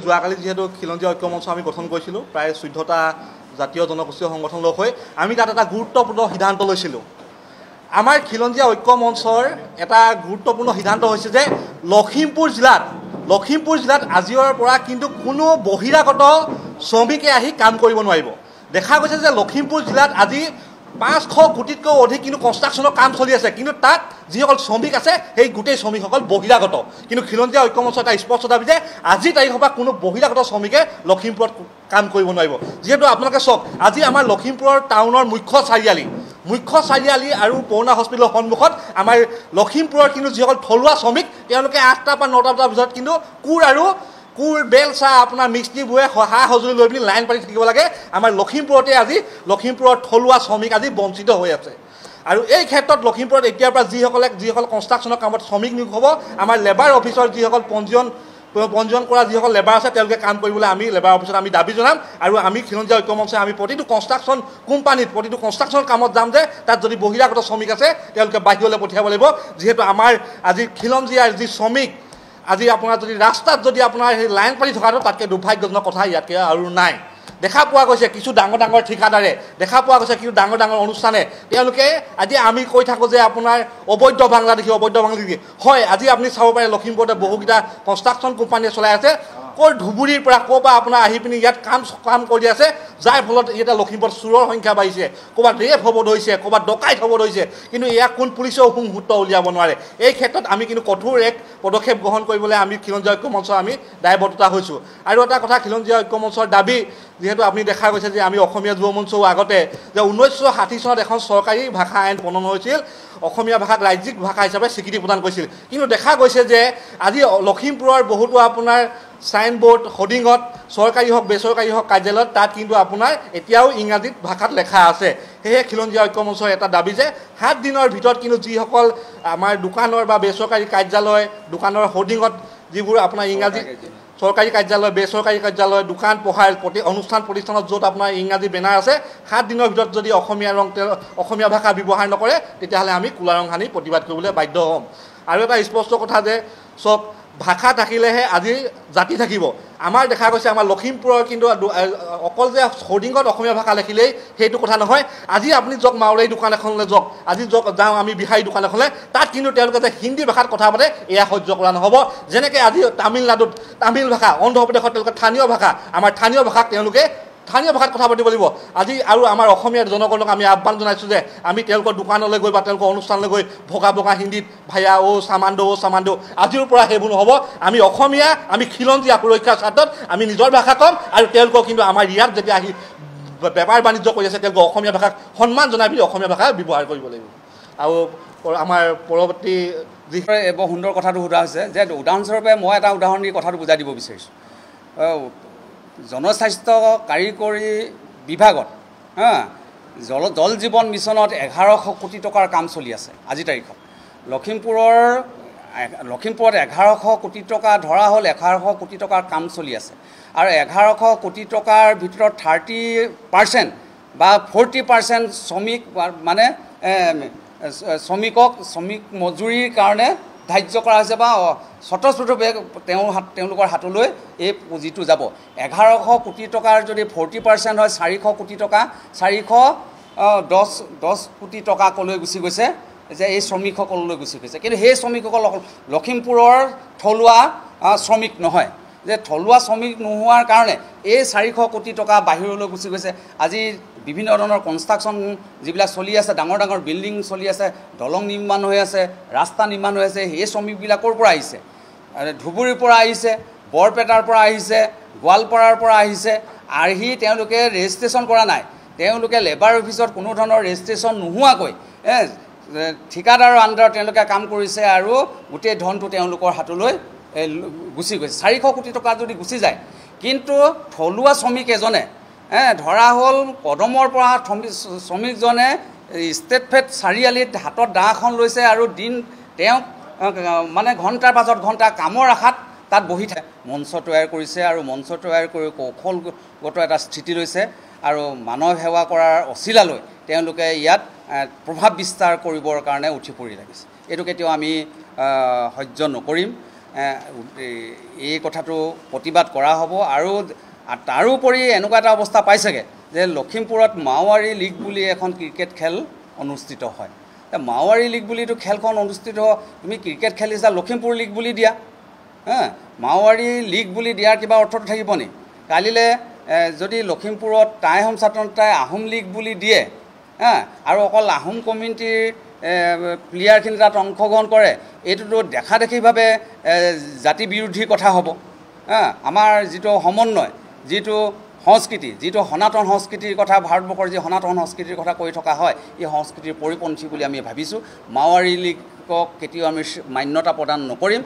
যোৱাকালি যিহেতু খিলঞ্জীয়া ঐক্য মঞ্চ আমি গঠন কৰিছিলোঁ প্ৰায় 14টা জাতীয় জনগোষ্ঠীয় সংগঠন লগ হৈ আমি তাত এটা গুৰুত্বপূৰ্ণ সিদ্ধান্ত লৈছিলোঁ। আমাৰ খিলঞ্জীয়া ঐক্য মঞ্চৰ এটা গুৰুত্বপূৰ্ণ সিদ্ধান্ত হৈছে যে লখিমপুৰ জিলাত আজিৰ পৰা কিন্তু কোনো বহিৰাগত শ্ৰমিকে আহি কাম কৰিব নোৱাৰিব। দেখা গৈছে যে লখিমপুৰ জিলাত আজি 500 কোটিতকৈ অধিক কিন্তু কনষ্ট্ৰাকশ্যনৰ কাম চলি আছে, কিন্তু তাত যিসকল শ্ৰমিক আছে সেই গোটেই শ্ৰমিকসকল বহিৰাগত। কিন্তু খিলঞ্জীয়া ঐক্য মঞ্চ এটা স্পষ্ট দাবী যে আজি তাৰিখৰ পৰা কোনো বহিৰাগত শ্ৰমিকে লখিমপুৰত কাম কৰিব নোৱাৰিব। যিহেতু আপোনালোকে চাওক, আজি আমাৰ লখিমপুৰৰ টাউনৰ মুখ্য চাৰিআলি আৰু পুৰণা হস্পিটেলৰ সন্মুখত আমাৰ লখিমপুৰৰ কিন্তু যিসকল থলুৱা শ্ৰমিক তেওঁলোকে 8টা পৰা 9টা বজাৰ ভিতৰত কিন্তু কোৰ বেল চাহ আপোনাৰ মিস্ত্ৰীবোৰে সা সঁজুলি লৈ পিনি লাইন পাতি থাকিব লাগে। আমাৰ লখিমপুৰতে আজি লখিমপুৰৰ থলুৱা শ্ৰমিক আজি বঞ্চিত হৈ আছে। আৰু এই ক্ষেত্ৰত লখিমপুৰত এতিয়াৰ পৰা যিসকল কনষ্ট্ৰাকশ্যনৰ কামত শ্ৰমিক নিয়োগ হ'ব, আমাৰ লেবাৰ অফিচৰ যিসকল পঞ্জীয়ন কৰা যিসকল লেবাৰ আছে তেওঁলোকে কাম কৰিবলৈ আমি লেবাৰ অফিচত আমি দাবী জনাম। আৰু আমি খিলঞ্জীয়া ঐক্য মঞ্চে আমি প্ৰতিটো কনষ্ট্ৰাকশ্যন কোম্পানীত প্ৰতিটো কনষ্ট্ৰাকশ্যন কামত যাম যে তাত যদি বহিৰাগত শ্ৰমিক আছে তেওঁলোকে বাহিৰলৈ পঠিয়াব লাগিব। যিহেতু আমাৰ আজি খিলঞ্জীয়াৰ যি শ্ৰমিক আজি আপোনাৰ যদি ৰাস্তাত যদি আপোনাৰ সেই লাইন পাতি থকাটো তাতকৈ দুৰ্ভাগ্যজনক কথা ইয়াতকৈ আৰু নাই। দেখা পোৱা গৈছে কিছু ডাঙৰ ঠিকাদাৰে, দেখা পোৱা গৈছে কিছু ডাঙৰ অনুষ্ঠানে তেওঁলোকে আজি আমি কৈ থাকোঁ যে আপোনাৰ অবৈধ বাংলা দেখি হয়। আজি আপুনি চাব পাৰে লখিমপুৰতে বহুকেইটা কনষ্ট্ৰাকশ্যন কোম্পানীয়ে চলাই আছে, ক'ৰ ধুবুৰীৰ পৰা ক'ৰবা আপোনাৰ আহি পিনি ইয়াত কাম কৰি আছে, যাৰ ফলত এতিয়া লখিমপুৰত চোৰৰ সংখ্যা বাঢ়িছে, ক'ৰবাত ৰেপ হ'ব ধৰিছে, ক'ৰবাত ডকাইত হ'ব ধৰিছে, কিন্তু ইয়াক কোন পুলিচেও মুহূৰ্ত উলিয়াব নোৱাৰে। এই ক্ষেত্ৰত আমি কিন্তু কঠোৰ এক পদক্ষেপ গ্ৰহণ কৰিবলৈ আমি খিলঞ্জীয়া ঐক্য মঞ্চ আমি দায়বদ্ধতা হৈছোঁ। আৰু এটা কথা, খিলঞ্জীয়া ঐক্য মঞ্চৰ দাবী যিহেতু আপুনি দেখা গৈছে যে আমি অসমীয়া যুৱ মঞ্চও আগতে যে 1960 চনত এখন চৰকাৰী ভাষা আইন প্ৰণয়ন হৈছিল, অসমীয়া ভাষাক ৰাজ্যিক ভাষা হিচাপে স্বীকৃতি প্ৰদান কৰিছিল। কিন্তু দেখা গৈছে যে আজি লখিমপুৰৰ বহুতো আপোনাৰ চাইনবোৰ্ড হোৰ্ডিঙত চৰকাৰী হওক বেচৰকাৰী হওক কাৰ্যালয়ত তাত কিন্তু আপোনাৰ এতিয়াও ইংৰাজীত ভাষাত লেখা আছে। সেয়ে খিলঞ্জীয়া ঐক্য মঞ্চৰ এটা দাবী যে 7 দিনৰ ভিতৰত কিন্তু যিসকল আমাৰ দোকানৰ বা বেচৰকাৰী কাৰ্যালয় দোকানৰ হোৰ্ডিঙত যিবোৰ আপোনাৰ ইংৰাজী চৰকাৰী কাৰ্যালয় বেচৰকাৰী কাৰ্যালয় দোকান পোহাৰ অনুষ্ঠান প্ৰতিষ্ঠানত য'ত আপোনাৰ ইংৰাজী বেনাৰ আছে 7 দিনৰ ভিতৰত যদি অসমীয়া ভাষা ব্যৱহাৰ নকৰে তেতিয়াহ'লে আমি কোলা ৰং সানি প্ৰতিবাদ কৰিবলৈ বাধ্য হ'ম। আৰু এটা স্পষ্ট কথা যে চব ভাষা থাকিলেহে আজি জাতি থাকিব। আমাৰ দেখা গৈছে আমাৰ লখিমপুৰৰ কিন্তু অকল যে হোৰ্ডিঙত অসমীয়া ভাষা লিখিলেই সেইটো কথা নহয়। আজি আপুনি যাওক মাওলাই দোকান এখনলৈ যাওক, আজি যাওঁ আমি বিহাৰী দোকান এখনলৈ, তাত কিন্তু তেওঁলোকে যে হিন্দী ভাষাত কথা পাতে এয়া সহ্য কৰা নহ'ব। যেনেকৈ আজি তামিলনাডুত তামিল ভাষা, অন্ধ্ৰপ্ৰদেশত তেওঁলোকে স্থানীয় ভাষা, আমাৰ স্থানীয় ভাষাক তেওঁলোকে স্থানীয় ভাষাত কথা পাতিব লাগিব। আজি আৰু আমাৰ অসমীয়া জনগণক আমি আহ্বান জনাইছোঁ যে আমি তেওঁলোকৰ দোকানলৈ গৈ বা তেওঁলোকৰ অনুষ্ঠানলৈ গৈ ভগা হিন্দীত ভাইয়া চামাণ্ডো আজিৰ পৰা সেইবোৰ নহ'ব। আমি অসমীয়া, আমি খিলঞ্জীয়া সুৰক্ষাৰ স্বাৰ্থত আমি নিজৰ ভাষা ক'ম। আৰু তেওঁলোকক কিন্তু আমাৰ ইয়াত যেতিয়া আহি বেপাৰ বাণিজ্য কৰি আছে তেওঁলোকক অসমীয়া ভাষাক সন্মান জনাই পিনি অসমীয়া ভাষা ব্যৱহাৰ কৰিব লাগিব। আৰু আমাৰ পৰৱৰ্তী যিষয়ে বৰ সুন্দৰ কথাটো সোধা হৈছে যে উদাহৰণস্বৰূপে মই এটা উদাহৰণ দি কথাটো বুজাই দিব বিচাৰিছোঁ। জনস্বাস্থ্য কাৰিকৰী বিভাগত জল জীৱন মিছনত 1100 কোটি টকাৰ কাম চলি আছে আজিৰ তাৰিখত। লখিমপুৰত 1100 কোটি টকা ধৰা হ'ল, 1100 কোটি টকাৰ কাম চলি আছে। আৰু 1100 কোটি টকাৰ ভিতৰত 30% বা 40% শ্ৰমিক মানে শ্ৰমিক মজুৰিৰ কাৰণে ধাৰ্য কৰা হৈছে বা স্বতঃস্ফূৰ্তভাৱে তেওঁলোকৰ হাতলৈ এই পুঁজিটো যাব। 1100 কোটি টকাৰ যদি 40% হয় 400 কোটি টকা, 410 কোটি টকা ক'লৈ গুচি গৈছে যে এই শ্ৰমিকসকললৈ গুচি গৈছে। কিন্তু সেই শ্ৰমিকসকল লখিমপুৰৰ থলুৱা শ্ৰমিক নহয়, যে থলুৱা শ্ৰমিক নোহোৱাৰ কাৰণে এই 400 কোটি টকা বাহিৰলৈ গুচি গৈছে। আজি বিভিন্ন ধৰণৰ কনষ্ট্ৰাকশ্যন যিবিলাক চলি আছে, ডাঙৰ বিল্ডিং চলি আছে, দলং নিৰ্মাণ হৈ আছে, ৰাস্তা নিৰ্মাণ হৈ আছে, সেই শ্ৰমিকবিলাকৰ পৰা আহিছে, ধুবুৰীৰ পৰা আহিছে, বৰপেটাৰ পৰা আহিছে, গোৱালপাৰাৰ পৰা আহিছে। আহি তেওঁলোকে ৰেজিষ্ট্ৰেশ্যন কৰা নাই, তেওঁলোকে লেবাৰ অফিচত কোনো ধৰণৰ ৰেজিষ্ট্ৰেশ্যন নোহোৱাকৈ ঠিকাদাৰৰ আণ্ডাৰত তেওঁলোকে কাম কৰিছে আৰু গোটেই ধনটো তেওঁলোকৰ হাতলৈ গুচি গৈছে। 400 কোটি টকা যদি গুচি যায়, কিন্তু থলুৱা শ্ৰমিক এজনে ধৰা হ'ল কদমৰ পৰা শ্ৰমিকজনে ষ্টেট ফেট চাৰিআলিত হাতত দা এখন লৈছে আৰু তেওঁ মানে ঘণ্টাৰ পাছত ঘণ্টা কামৰ আশাত তাত বহি থাকে। মঞ্চ তৈয়াৰ কৰিছে আৰু মঞ্চ তৈয়াৰ কৰি কৌশলগত এটা স্থিতি লৈছে আৰু মানৱ সেৱা কৰাৰ অচিলালৈ তেওঁলোকে ইয়াত প্ৰভাৱ বিস্তাৰ কৰিবৰ কাৰণে উঠি পৰি লাগিছে। এইটো কেতিয়াও আমি সহ্য নকৰিম। এই কথাটো প্ৰতিবাদ কৰা হ'ব। আৰু তাৰোপৰি এনেকুৱা এটা অৱস্থা পাইছেগৈ যে লখিমপুৰত মাওৱাৰী লীগ বুলি এখন ক্ৰিকেট খেল অনুষ্ঠিত হয়। মাওৱাৰী লীগ বুলিতো খেলখন অনুষ্ঠিত তুমি ক্ৰিকেট খেলিছা লখিমপুৰ লীগ বুলি দিয়া, মাওৱাৰী লীগ বুলি দিয়াৰ কিবা অৰ্থটো থাকিব নি? কালিলৈ যদি লখিমপুৰত টাই আহোম ছাত্ৰ নেতাই আহোম লীগ বুলি দিয়ে আৰু অকল আহোম কমিউনিটিৰ প্লেয়াৰখিনি তাত অংশগ্ৰহণ কৰে, এইটোতো দেখা দেখিভাৱে জাতি বিৰোধী কথা হ'ব। আমাৰ যিটো সমন্বয়, যিটো সংস্কৃতি, যিটো সনাতন সংস্কৃতিৰ কথা, ভাৰতবৰ্ষৰ যি সনাতন সংস্কৃতিৰ কথা কৈ থকা হয়, এই সংস্কৃতিৰ পৰিপন্থী বুলি আমি ভাবিছোঁ। মাওৱাৰী লীগক কেতিয়াও আমি মান্যতা প্ৰদান নকৰিম।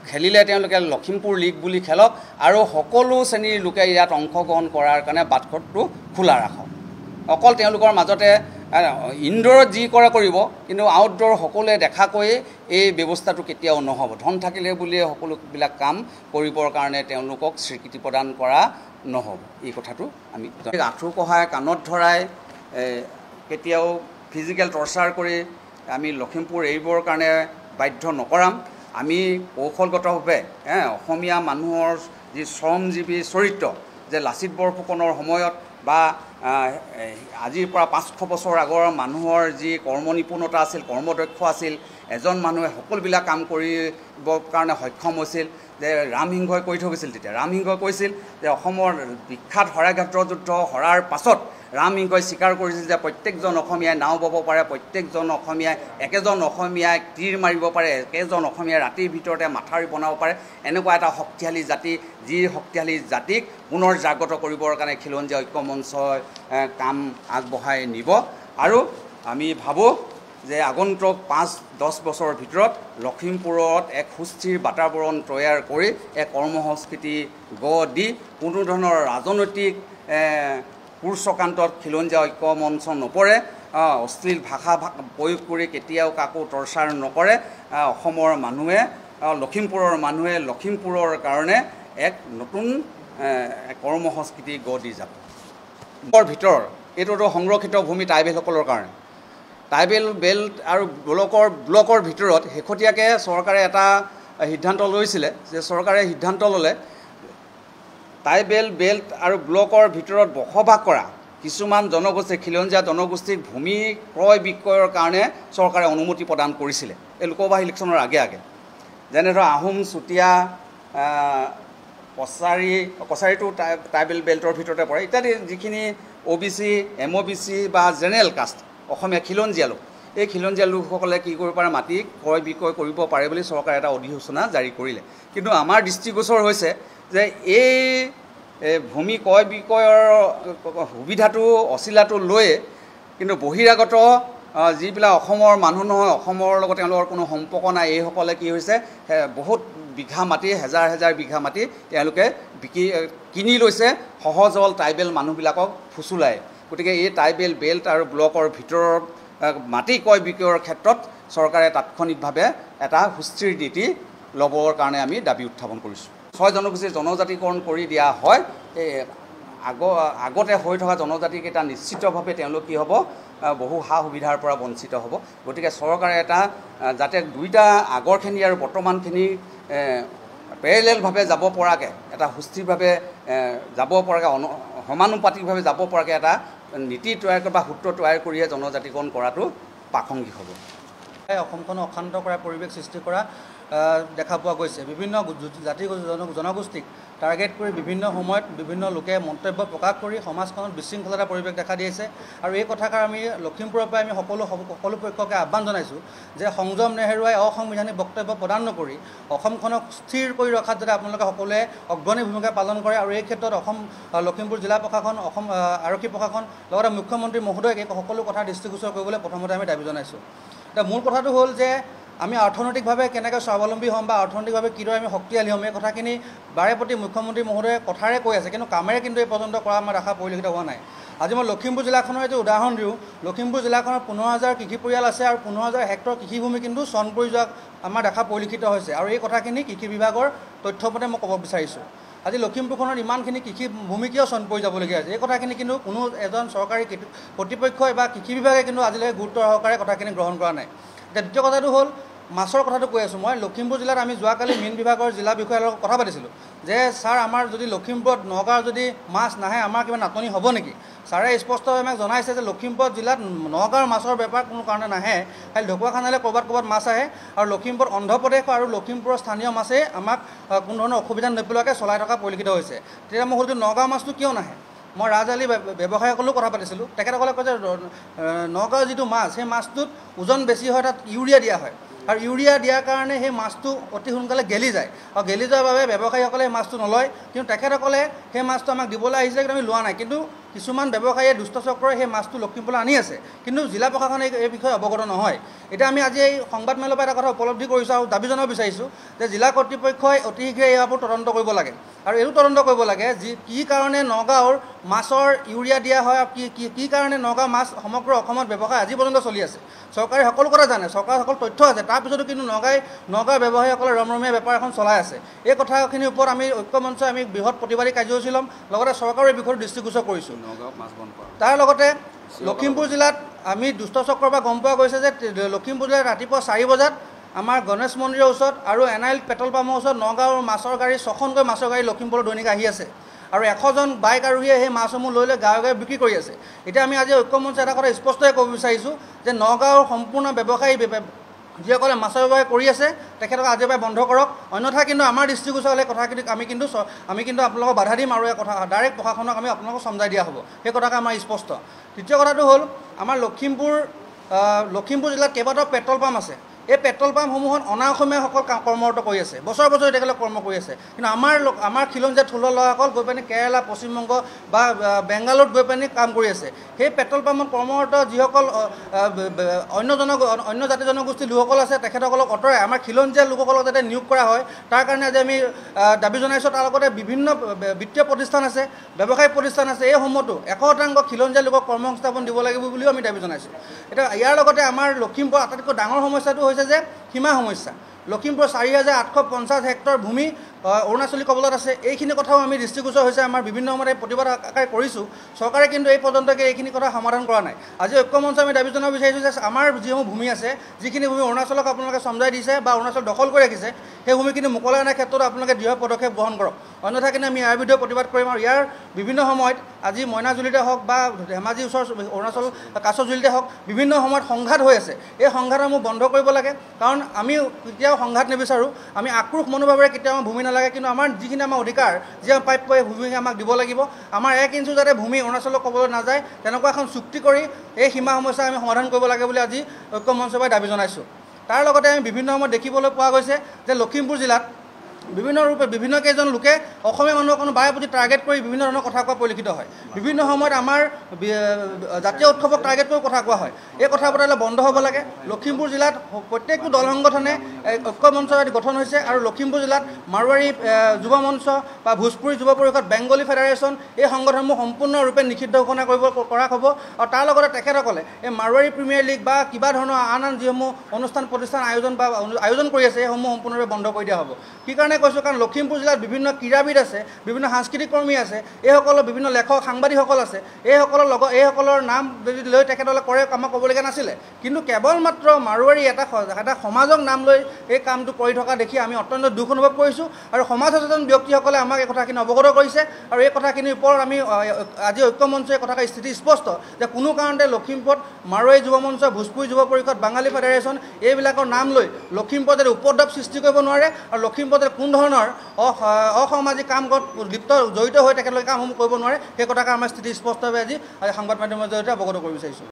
খেলিলে তেওঁলোকে লখিমপুৰ লীগ বুলি খেলক আৰু সকলো শ্ৰেণীৰ লোকে ইয়াত অংশগ্ৰহণ কৰাৰ কাৰণে বাটঘাটটো খোলা ৰাখক। অকল তেওঁলোকৰ মাজতে ইনডোৰত যি কৰে কৰিব, কিন্তু আউটডোৰ সকলোৱে দেখাকৈয়ে এই ব্যৱস্থাটো কেতিয়াও নহ'ব। ধন থাকিলে বুলিয়ে সকলোবিলাক কাম কৰিবৰ কাৰণে তেওঁলোকক স্বীকৃতি প্ৰদান কৰা নহ'ব। এই কথাটো আমি আঁঠু কঢ়াই কাণত ধৰাই কেতিয়াও ফিজিকেল টৰ্চাৰ কৰি আমি লখিমপুৰ এৰিবৰ কাৰণে বাধ্য নকৰাম। আমি কৌশলগতভাৱে অসমীয়া মানুহৰ যি শ্ৰমজীৱী চৰিত্ৰ, যে লাচিত বৰফুকনৰ সময়ত বা আজিৰ পৰা 500 বছৰ আগৰ মানুহৰ যি কৰ্মনিপুণতা আছিল, কৰ্মদক্ষ আছিল, এজন মানুহে সকলোবিলাক কাম কৰিবৰ কাৰণে সক্ষম হৈছিল। যে ৰামসিংহই কৈ থৈ গৈছিল, তেতিয়া ৰামসিংহই কৈছিল যে অসমৰ বিখ্যাত শৰাইঘাট যুদ্ধ হৰাৰ পাছত ৰামসিংহই স্বীকাৰ কৰিছিল যে প্ৰত্যেকজন অসমীয়াই নাও বাব পাৰে, প্ৰত্যেকজন অসমীয়াই একেজন অসমীয়াই তীৰ মাৰিব পাৰে, একেজন অসমীয়াই ৰাতিৰ ভিতৰতে মাথাউৰি বনাব পাৰে। এনেকুৱা এটা শক্তিশালী জাতি, যি শক্তিশালী জাতিক পুনৰ জাগ্ৰত কৰিবৰ কাৰণে খিলঞ্জীয়া ঐক্য মঞ্চই কাম আগবঢ়াই নিব। আৰু আমি ভাবোঁ যে আগন্তুক 5-10 বছৰৰ ভিতৰত লখিমপুৰত এক সুস্থিৰ বাতাবৰণ তৈয়াৰ কৰি এক কৰ্মসংস্কৃতি গঢ় দি কোনো ধৰণৰ ৰাজনৈতিক কুচক্ৰান্তত খিলঞ্জীয়া ঐক্য মঞ্চ নপৰে, অশ্লীল ভাষা প্ৰয়োগ কৰি কেতিয়াও কাকো টৰ্চাৰ নকৰে। অসমৰ মানুহে, লখিমপুৰৰ মানুহে লখিমপুৰৰ কাৰণে এক নতুন কৰ্মসংস্কৃতি গঢ় দি যাব। ভিতৰত এইটোতো সংৰক্ষিত ভূমি ট্ৰাইবেলসকলৰ কাৰণে। ট্ৰাইবেল বেল্ট আৰু ব্লকৰ ভিতৰত শেহতীয়াকৈ চৰকাৰে এটা সিদ্ধান্ত লৈছিলে, যে চৰকাৰে সিদ্ধান্ত ল'লে ট্ৰাইবেল বেল্ট আৰু ব্লকৰ ভিতৰত বসবাস কৰা কিছুমান জনগোষ্ঠী, খিলঞ্জীয়া জনগোষ্ঠীক ভূমি ক্ৰয় বিক্ৰয়ৰ কাৰণে চৰকাৰে অনুমতি প্ৰদান কৰিছিলে এই লোকসভা ইলেকশ্যনৰ আগে আগে। যেনে ধৰক আহোম, চুতীয়া, কছাৰীটো ট্ৰাইবেল বেল্টৰ ভিতৰতে পৰে ইত্যাদি। যিখিনি OBC, MOBC বা জেনেৰেল কাষ্ট অসমীয়া খিলঞ্জীয়া লোক, এই খিলঞ্জীয়া লোকসকলে কি কৰিব পাৰে, মাটি ক্ৰয় বিক্ৰয় কৰিব পাৰে বুলি চৰকাৰে এটা অধিসূচনা জাৰি কৰিলে। কিন্তু আমাৰ দৃষ্টিগোচৰ হৈছে যে এই ভূমি ক্ৰয় বিক্ৰয়ৰ সুবিধাটো অচিলাটো লৈ কিন্তু বহিৰাগত যিবিলাক অসমৰ মানুহ নহয়, অসমৰ লগত তেওঁলোকৰ কোনো সম্পৰ্ক নাই, এইসকলে কি হৈছে বহুত বিঘা মাটি, হেজাৰ বিঘা মাটি তেওঁলোকে কিনি লৈছে সহজল ট্ৰাইবেল মানুহবিলাকক ফুচুলাই। গতিকে এই ট্ৰাইবেল বেল্ট আৰু ব্লকৰ ভিতৰত মাটি ক্ৰয় বিক্ৰয়ৰ ক্ষেত্ৰত চৰকাৰে তাৎক্ষণিকভাৱে এটা সুস্থিৰ নীতি ল'বৰ কাৰণে আমি দাবী উত্থাপন কৰিছোঁ। 6 জনগোষ্ঠীৰ জনজাতিকৰণ কৰি দিয়া হয়। এই আগতে হৈ থকা জনজাতিকেইটা নিশ্চিতভাৱে তেওঁলোক কি হ'ব, বহু সা সুবিধাৰ পৰা বঞ্চিত হ'ব। গতিকে চৰকাৰে এটা যাতে দুইটা আগৰখিনি আৰু বৰ্তমানখিনি পেৰেলেলভাৱে যাব পৰাকৈ, এটা সুস্থিৰভাৱে যাব পৰাকৈ, সমানুপাতিকভাৱে যাব পৰাকৈ এটা নীতি তৈয়াৰ বা সূত্ৰ তৈয়াৰ কৰিহে জনজাতিকৰণ কৰাটো প্ৰাসংগিক হ'ব। অসমখন অশান্ত কৰা পৰিৱেশ সৃষ্টি কৰা দেখা পোৱা গৈছে। বিভিন্ন জাতি জনগোষ্ঠীক টাৰ্গেট কৰি বিভিন্ন সময়ত বিভিন্ন লোকে মন্তব্য প্ৰকাশ কৰি সমাজখনত বিশৃংখলতা পৰিৱেশ দেখা দিছে। আৰু এই কথাষাৰ আমি লখিমপুৰৰ পৰাই আমি সকলো পক্ষকে আহ্বান জনাইছোঁ যে সংযম নেহেৰুৱাই অসাংবিধানিক বক্তব্য প্ৰদান নকৰি অসমখনক স্থিৰ কৰি ৰখাত যাতে আপোনালোকে সকলোৱে অগ্ৰণী ভূমিকা পালন কৰে। আৰু এই ক্ষেত্ৰত লখিমপুৰ জিলা প্ৰশাসন, অসম আৰক্ষী প্ৰশাসন লগতে মুখ্যমন্ত্ৰী মহোদয়ক এই সকলো কথা দৃষ্টিগোচৰ কৰিবলৈ প্ৰথমতে আমি দাবী জনাইছোঁ। এতিয়া মূল কথাটো হ'ল যে আমি অৰ্থনৈতিকভাৱে কেনেকৈ স্বাৱলম্বী হ'ম বা অৰ্থনৈতিকভাৱে কিদৰে আমি শক্তিশালী হ'ম, এই কথাখিনি বাৰে প্ৰতি মুখ্যমন্ত্ৰী মহোদয়ে কথাৰে কৈ আছে, কিন্তু কামেৰে কিন্তু এই পৰ্যন্ত কৰা আমাৰ আশা পৰিলক্ষিত হোৱা নাই। আজি মই লখিমপুৰ জিলাখনৰ এটা উদাহৰণ দিওঁ। লখিমপুৰ জিলাখনৰ 15,000 কৃষি পৰিয়াল আছে আৰু 15,000 হেক্টৰ কৃষিভূমি কিন্তু চন পৰি যোৱা আমাৰ দেখা পৰিলক্ষিত হৈছে। আৰু এই কথাখিনি কৃষি বিভাগৰ তথ্যমতে মই ক'ব বিচাৰিছোঁ। আজি লখিমপুৰখনত ইমানখিনি কৃষি ভূমি কিয় চন পৰি যাবলগীয়া হৈছে, এই কথাখিনি কিন্তু কোনো এজন চৰকাৰী কৰ্তৃপক্ষই বা কৃষি বিভাগে কিন্তু আজিলৈকে গুৰুত্ব সহকাৰে কথাখিনি গ্ৰহণ কৰা নাই। এতিয়া দ্বিতীয় কথাটো হ'ল মাছৰ কথাটো কৈ আছোঁ মই লখিমপুৰ জিলাত আমি যোৱাকালি মীন বিভাগৰ জিলা বিষয়াৰ লগত কথা পাতিছিলোঁ যে ছাৰ আমাৰ যদি লখিমপুৰত নগাঁৱৰ যদি মাছ নাহে আমাৰ কিবা নাটনি হ'ব নেকি ছাৰে স্পষ্টভাৱে আমাক জনাইছে যে লখিমপুৰ জিলাত নগাঁৱৰ মাছৰ বেপাৰ কোনো কাৰণে নাহে খালি ঢকুৱাখানালৈ ক'ৰবাত মাছ আহে আৰু লখিমপুৰ অন্ধ্ৰপ্ৰদেশ আৰু লখিমপুৰৰ স্থানীয় মাছেই আমাক কোনো ধৰণৰ অসুবিধা নেপেলোৱাকৈ চলাই থকা পৰিলক্ষিত হৈছে তেতিয়া মই সুধিলোঁ নগাঁৱৰ মাছটো কিয় নাহে মই ৰাজআলি ব্যৱসায়ীসকলেও কথা পাতিছিলোঁ তেখেতসকলে কয় যে নগাঁৱৰ যিটো মাছ সেই মাছটোত ওজন বেছি হয় তাত ইউৰিয়া দিয়া হয় আৰু ইউৰিয়া দিয়াৰ কাৰণে সেই মাছটো অতি সোনকালে গেলি যায় আৰু গেলি যোৱাৰ বাবে ব্যৱসায়ীসকলে সেই মাছটো নলয় কিন্তু তেখেতসকলে সেই মাছটো আমাক দিবলৈ আহিছিলে কিন্তু আমি লোৱা নাই কিন্তু কিছুমান ব্যৱসায়ীয়ে দুষ্ট চক্ৰই সেই মাছটো লখিমপুৰলৈ আনি আছে কিন্তু জিলা প্ৰশাসনে এই বিষয়ে অৱগত নহয় এতিয়া আমি আজি এই সংবাদমেলৰ পৰা এটা কথা উপলব্ধি কৰিছোঁ আৰু দাবী জনাব বিচাৰিছোঁ যে জিলা কৰ্তৃপক্ষই অতি শীঘ্ৰে এইবোৰ তদন্ত কৰিব লাগে আৰু এইটো তদন্ত কৰিব লাগে কি কাৰণে নগাঁৱৰ মাছৰ ইউৰিয়া দিয়া হয় আৰু কি কাৰণে নগাঁও মাছ সমগ্ৰ অসমত ব্যৱসায় আজি পৰ্যন্ত চলি আছে চৰকাৰে সকলো কথা জানে চৰকাৰৰ সকলো তথ্য আছে তাৰপিছতো কিন্তু নগাঁৱৰ ব্যৱসায়ীসকলে ৰমৰমীয়া বেপাৰ এখন চলাই আছে এই কথাখিনিৰ ওপৰত আমি ঐক্যমঞ্চই আমি বৃহৎ প্ৰতিবাদী কাৰ্যসূচী ল'ম লগতে চৰকাৰৰ এই বিষয়টো দৃষ্টিগোচৰ কৰিছোঁ তাৰ লগতে লখিমপুৰ জিলাত আমি দুষ্ট চক্ৰৰ পৰা গম পোৱা গৈছে যে লখিমপুৰ জিলাত ৰাতিপুৱা 4 বজাত আমাৰ গণেশ মন্দিৰৰ ওচৰত আৰু NIL পেট্ৰল পাম্পৰ ওচৰত নগাঁৱৰ মাছৰ গাড়ী 6খনকৈ মাছৰ গাড়ী লখিমপুৰৰ দৈনিক আহি আছে আৰু 100জন বাইক আৰোহীয়ে সেই মাছসমূহ লৈ গাঁৱে বিক্ৰী কৰি আছে এতিয়া আমি আজি ঐক্যমঞ্চে এটা কথা স্পষ্টকৈ ক'ব বিচাৰিছোঁ যে নগাঁৱৰ সম্পূৰ্ণ ব্যৱসায়ী যিসকলে মাছৰ ব্যৱসায় কৰি আছে তেখেতক আজিৰ পৰা বন্ধ কৰক অন্যথা কিন্তু আমাৰ দৃষ্টিগোচৰ হ'লে কথাখিনি আমি কিন্তু আপোনালোকক বাধা দিম আৰু এই কথা ডাইৰেক্ট প্ৰশাসনক আমি আপোনালোকক সমজাই দিয়া হ'ব সেই কথাকে আমাৰ স্পষ্ট তৃতীয় কথাটো হ'ল আমাৰ লখিমপুৰ জিলাত কেইবাটাও পেট্ৰল পাম্প আছে এই পেট্ৰল পাম্পসমূহত অনা অসমীয়াসকল কৰ্মৰত কৰি আছে বছৰ তেখেতলোকে কৰ্ম কৰি আছে কিন্তু আমাৰ খিলঞ্জীয়া থলুৱা ল'ৰাসকল গৈ পিনে কেৰালা পশ্চিমবংগ বা বেংগালুৰুত গৈ পিনে কাম কৰি আছে সেই পেট্ৰল পাম্পত কৰ্মৰত যিসকল অন্য জাতি জনগোষ্ঠীৰ লোকসকল আছে তেখেতসকলক আঁতৰাই আমাৰ খিলঞ্জীয়া লোকসকলক যাতে নিয়োগ কৰা হয় তাৰ কাৰণে আজি আমি দাবী জনাইছোঁ তাৰ লগতে বিভিন্ন বিত্তীয় প্ৰতিষ্ঠান আছে ব্যৱসায়িক প্ৰতিষ্ঠান আছে এইসমূহতো 100% খিলঞ্জীয়া লোকক কৰ্মসংস্থাপন দিব লাগিব বুলিও আমি দাবী জনাইছোঁ এতিয়া ইয়াৰ লগতে আমাৰ লখিমপুৰ আটাইতকৈ ডাঙৰ সমস্যাটো হৈছে যে সীমা সমস্যা লখিমপুৰ 4,850 হেক্টৰ ভূমি অৰুণাচলী কবলত আছে এইখিনি কথাও আমি দৃষ্টিগোচৰ হৈছে আমাৰ বিভিন্ন সময়ত প্ৰতিবাদ আকাৰে কৰিছোঁ চৰকাৰে কিন্তু এই পৰ্যন্তকে এইখিনি কথা সমাধান কৰা নাই আজি ঐক্যমঞ্চ আমি দাবী জনাব বিচাৰিছোঁ যে আমাৰ যিসমূহ ভূমি আছে যিখিনি ভূমি অৰুণাচলক আপোনালোকে সমজাই দিছে বা অৰুণাচল দখল কৰি ৰাখিছে সেই ভূমিখিনি মুকলাই অনাৰ ক্ষেত্ৰত আপোনালোকে দৃঢ় পদক্ষেপ গ্ৰহণ কৰক অন্যথা কিন্তু আমি ইয়াৰ বিৰুদ্ধে প্ৰতিবাদ কৰিম আৰু ইয়াৰ বিভিন্ন সময়ত আজি মইনাজুলিতে হওক বা ধেমাজি ওচৰ অৰুণাচল কাছজুলিতে হওক বিভিন্ন সময়ত সংঘাত হৈ আছে এই সংঘাতসমূহ বন্ধ কৰিব লাগে কাৰণ আমি কেতিয়াও সংঘাত নিবিচাৰোঁ আমি আক্ৰোশ মনোভাৱেৰে কেতিয়াও ভূমি নালাগে কিন্তু আমাৰ যিখিনি আমাৰ অধিকাৰ যি প্ৰাপ্য ভূমি আমাক দিব লাগিব আমাৰ 1 ইঞ্চি যাতে ভূমি অৰুণাচলক ক'বলৈ নাযায় তেনেকুৱা এখন চুক্তি কৰি এই সীমা সমস্যা আমি সমাধান কৰিব লাগে বুলি আজি ঐক্যমঞ্চৰ পৰা দাবী জনাইছোঁ তাৰ লগতে আমি বিভিন্ন সময়ত দেখিবলৈ পোৱা গৈছে যে লখিমপুৰ জিলাত বিভিন্ন কেইজন লোকে অসমীয়া মানুহক বাৰে প্ৰতি টাৰ্গেট কৰি বিভিন্ন ধৰণৰ কথা কোৱা পৰিলক্ষিত হয় বিভিন্ন সময়ত আমাৰ জাতীয় উৎসৱক টাৰ্গেট কৰি কথা কোৱা হয় এই কথা বতৰা বন্ধ হ'ব লাগে লখিমপুৰ জিলাত প্ৰত্যেকটো দল সংগঠনে ঐক্যমঞ্চ গঠন হৈছে আৰু লখিমপুৰ জিলাত মাৰোৱাৰী যুৱ মঞ্চ বা ভোজপুৰী যুৱ পৰিষদ বেংগলী ফেডাৰেশ্যন এই সংগঠনসমূহ সম্পূৰ্ণৰূপে নিষিদ্ধ ঘোষণা কৰা হ'ব আৰু তাৰ লগতে তেখেতসকলে এই মাৰোৱাৰী প্ৰিমিয়াৰ লীগ বা কিবা ধৰণৰ আন যিসমূহ অনুষ্ঠান প্ৰতিষ্ঠান আয়োজন কৰি আছে সেইসমূহ সম্পূৰ্ণৰূপে বন্ধ কৰি দিয়া হ'ব কি কাৰণে কৈছোঁ কাৰণ লখিমপুৰ জিলাত বিভিন্ন ক্ৰীড়াবিদ আছে বিভিন্ন সাংস্কৃতিক কৰ্মী আছে এইসকলৰ বিভিন্ন লেখক সাংবাদিকসকল আছে এইসকলৰ নাম যদি লৈ তেখেতসকলে কৰে আমাক ক'বলগীয়া নাছিলে কিন্তু কেৱল মাত্ৰ মাৰোৱাৰী এটা সমাজক নাম লৈ এই কামটো কৰি থকা দেখি আমি অত্যন্ত দুখ অনুভৱ কৰিছোঁ আৰু সমাজ সচেতন ব্যক্তিসকলে আমাক এই কথাখিনি অৱগত কৰিছে আৰু এই কথাখিনিৰ ওপৰত আমি আজি ঐক্যমঞ্চে এই কথাৰ স্থিতি স্পষ্ট যে কোনো কাৰণতে লখিমপুৰত মাৰোৱাৰী যুৱ মঞ্চ ভোজপুৰী যুৱ পৰিষদ বাঙালী ফেডাৰেশ্যন এইবিলাকৰ নাম লৈ লখিমপুৰত যাতে উপদ্ৰৱ সৃষ্টি কৰিব নোৱাৰে আৰু লখিমপুৰত কোনো ধৰণৰ অসামাজিক কামত জড়িত হৈ তেখেতলোকে কামসমূহ কৰিব নোৱাৰে সেই কথাকে আমাৰ স্থিতি স্পষ্টভাৱে আজি সংবাদ মাধ্যমৰ জৰিয়তে অৱগত কৰিব বিচাৰিছোঁ